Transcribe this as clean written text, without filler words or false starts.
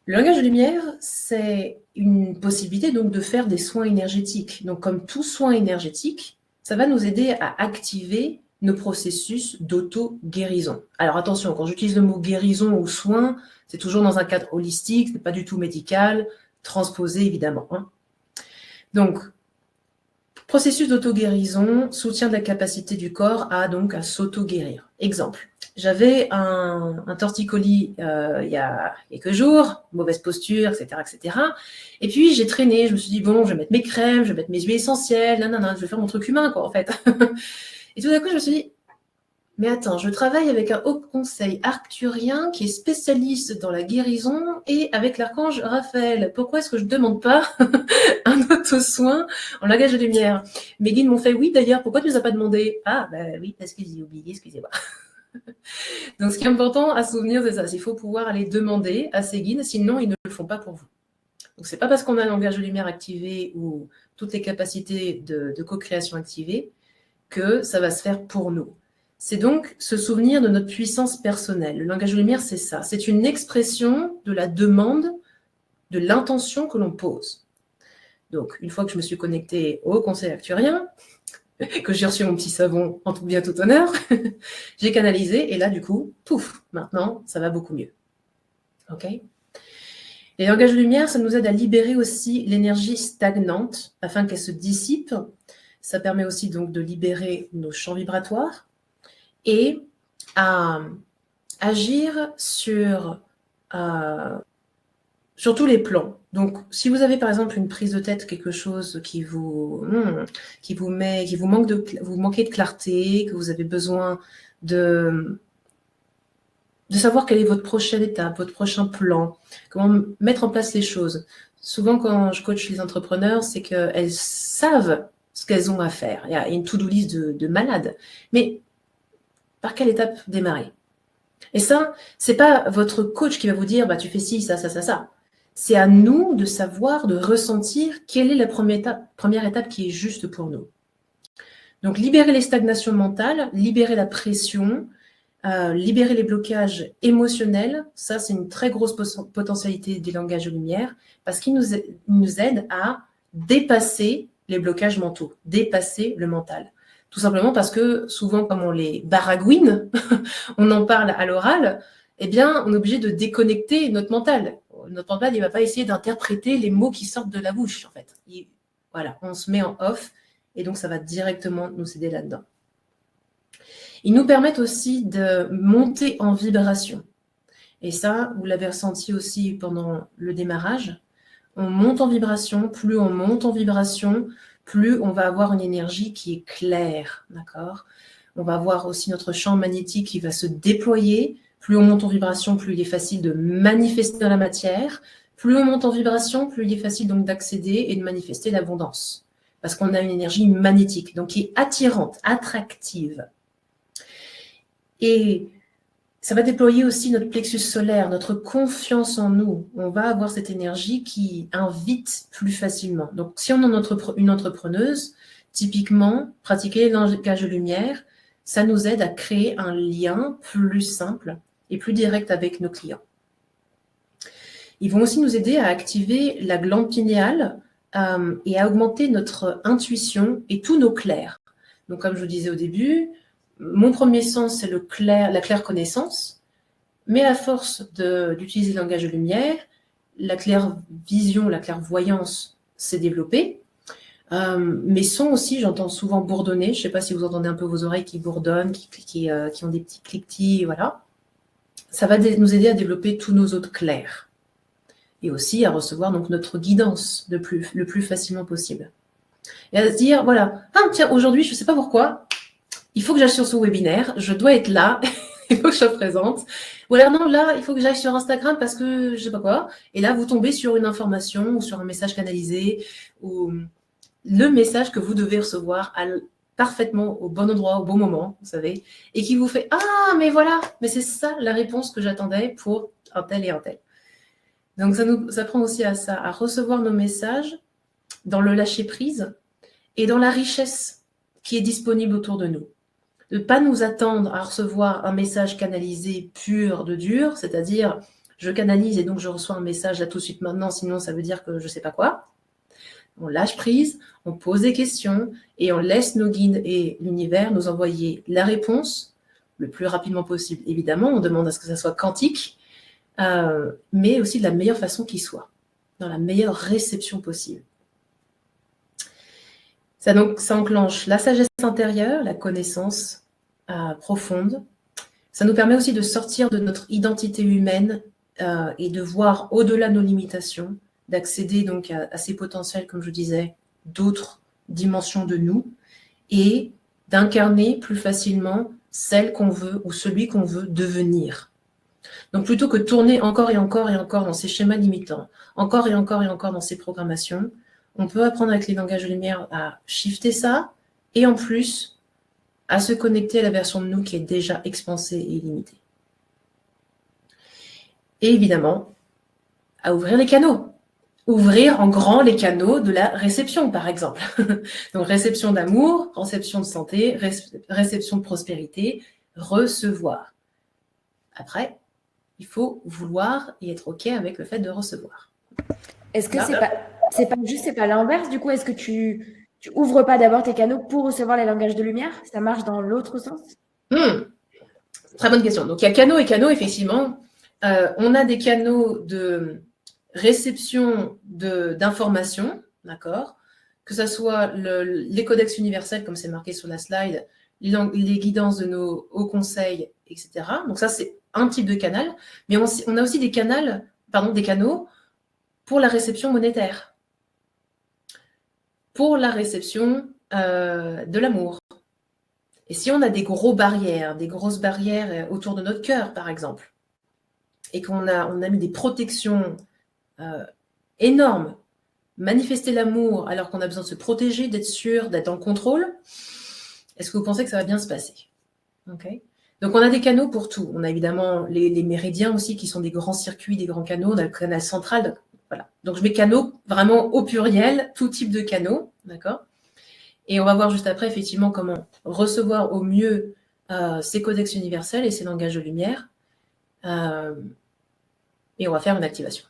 Le langage de lumière, c'est une possibilité donc de faire des soins énergétiques. Donc, comme tout soin énergétique, ça va nous aider à activer nos processus d'auto-guérison. Alors attention, quand j'utilise le mot guérison ou soin, c'est toujours dans un cadre holistique, ce n'est pas du tout médical, transposé évidemment. Donc, processus d'auto-guérison, soutien de la capacité du corps à s'auto-guérir. Exemple, j'avais un torticolis il y a quelques jours, mauvaise posture, etc., etc. Et puis j'ai traîné, je me suis dit, bon, je vais mettre mes crèmes, je vais mettre mes huiles essentielles, nanana, je vais faire mon truc humain, quoi, en fait. Et tout d'un coup, je me suis dit, mais attends, je travaille avec un haut conseil arcturien qui est spécialiste dans la guérison et avec l'archange Raphaël. Pourquoi est-ce que je ne demande pas un auto-soin en langage de lumière? Mes guides m'ont fait, oui d'ailleurs, pourquoi tu ne nous as pas demandé? Ah, bah oui, parce que j'ai oublié, excusez-moi. Donc ce qui est important à souvenir, c'est ça, il faut pouvoir aller demander à ces guides, sinon ils ne le font pas pour vous. Donc c'est pas parce qu'on a un langage de lumière activé ou toutes les capacités de co-création activées que ça va se faire pour nous. C'est donc se souvenir de notre puissance personnelle. Le langage de lumière, c'est ça. C'est une expression de la demande, de l'intention que l'on pose. Donc, une fois que je me suis connectée au conseil arcturien, que j'ai reçu mon petit savon en tout bien tout honneur, j'ai canalisé et là, du coup, pouf, maintenant, ça va beaucoup mieux. OK ? Les langages de lumière, ça nous aide à libérer aussi l'énergie stagnante afin qu'elle se dissipe. Ça permet aussi donc de libérer nos champs vibratoires et à agir sur tous les plans. Donc, si vous avez par exemple une prise de tête, quelque chose qui vous manque vous manquez de clarté, que vous avez besoin de savoir quelle est votre prochaine étape, votre prochain plan, comment mettre en place les choses. Souvent, quand je coach les entrepreneurs, c'est qu'elles savent ce qu'elles ont à faire. Il y a une to-do list de malades. Mais par quelle étape démarrer? Et ça, c'est pas votre coach qui va vous dire, bah, tu fais ci, ça, ça, ça, ça. C'est à nous de savoir, de ressentir quelle est la première étape qui est juste pour nous. Donc, libérer les stagnations mentales, libérer la pression, libérer les blocages émotionnels, ça, c'est une très grosse potentialité des langages de lumière parce qu'ils nous aident à dépasser les blocages mentaux, dépasser le mental. Tout simplement parce que souvent, comme on les baragouine, on en parle à l'oral, eh bien, on est obligé de déconnecter notre mental. Notre mental, il ne va pas essayer d'interpréter les mots qui sortent de la bouche, en fait. Voilà, on se met en off, et donc ça va directement nous aider là-dedans. Ils nous permettent aussi de monter en vibration. Et ça, vous l'avez ressenti aussi pendant le démarrage. On monte en vibration, plus on monte en vibration, plus on va avoir une énergie qui est claire, d'accord ? On va avoir aussi notre champ magnétique qui va se déployer. Plus on monte en vibration, plus il est facile de manifester dans la matière. Plus on monte en vibration, plus il est facile donc d'accéder et de manifester l'abondance. Parce qu'on a une énergie magnétique, donc qui est attirante, attractive. Et ça va déployer aussi notre plexus solaire, notre confiance en nous. On va avoir cette énergie qui invite plus facilement. Donc, si on est une entrepreneuse, typiquement, pratiquer les langages de lumière, ça nous aide à créer un lien plus simple et plus direct avec nos clients. Ils vont aussi nous aider à activer la glande pinéale et à augmenter notre intuition et tous nos clairs. Donc, comme je vous disais au début, mon premier sens, c'est la claire connaissance, mais à force d'utiliser le langage de lumière, la claire vision, la clairvoyance s'est développée. Mes sons aussi, j'entends souvent bourdonner. Je ne sais pas si vous entendez un peu vos oreilles qui bourdonnent, qui ont des petits cliquetis, voilà. Ça va nous aider à développer tous nos autres clairs. Et aussi à recevoir donc notre guidance le plus facilement possible. Et à se dire, voilà, tiens, aujourd'hui, je ne sais pas pourquoi, il faut que j'aille sur ce webinaire, je dois être là, il faut que je sois présente. Ou alors non, là, il faut que j'aille sur Instagram parce que je sais pas quoi. Et là, vous tombez sur une information ou sur un message canalisé ou le message que vous devez recevoir parfaitement au bon endroit, au bon moment, vous savez, et qui vous fait « Ah, mais voilà, mais c'est ça la réponse que j'attendais pour un tel et un tel. » Donc, ça prend aussi à ça, à recevoir nos messages dans le lâcher-prise et dans la richesse qui est disponible autour de nous. De ne pas nous attendre à recevoir un message canalisé pur de dur, c'est-à-dire je canalise et donc je reçois un message là tout de suite maintenant, sinon ça veut dire que je ne sais pas quoi. On lâche prise, on pose des questions et on laisse nos guides et l'univers nous envoyer la réponse le plus rapidement possible. Évidemment, on demande à ce que ça soit quantique, mais aussi de la meilleure façon qui soit, dans la meilleure réception possible. Ça enclenche la sagesse intérieure, la connaissance profonde. Ça nous permet aussi de sortir de notre identité humaine et de voir au-delà de nos limitations, d'accéder donc à ces potentiels, comme je disais, d'autres dimensions de nous, et d'incarner plus facilement celle qu'on veut ou celui qu'on veut devenir. Donc plutôt que de tourner encore et encore et encore dans ces schémas limitants, encore et encore et encore dans ces programmations, on peut apprendre avec les langages de lumière à shifter ça, et en plus, à se connecter à la version de nous qui est déjà expansée et illimitée. Et évidemment, à ouvrir les canaux. Ouvrir en grand les canaux de la réception, par exemple. Donc, réception d'amour, réception de santé, réception de prospérité, recevoir. Après, il faut vouloir et être OK avec le fait de recevoir. Est-ce que c'est pas l'inverse, du coup? Est-ce que tu ouvres pas d'abord tes canaux pour recevoir les langages de lumière? Ça marche dans l'autre sens? Très bonne question. Donc, il y a canaux et canaux, effectivement. On a des canaux de réception d'informations, d'accord, que ce soit les codex universels, comme c'est marqué sur la slide, les guidances de nos hauts conseils, etc. Donc ça, c'est un type de canal. Mais on a aussi des canaux pour la réception monétaire, pour la réception de l'amour. Et si on a des grosses barrières autour de notre cœur, par exemple, et qu'on a mis des protections énormes, manifester l'amour alors qu'on a besoin de se protéger, d'être sûr, d'être en contrôle, est-ce que vous pensez que ça va bien se passer? Okay. Donc, on a des canaux pour tout. On a évidemment les méridiens aussi, qui sont des grands circuits, des grands canaux. On a le canal central. Voilà. Donc, je mets canaux vraiment au pluriel, tout type de canaux. D'accord. Et on va voir juste après, effectivement, comment recevoir au mieux ces codex universels et ces langages de lumière. Et on va faire une activation.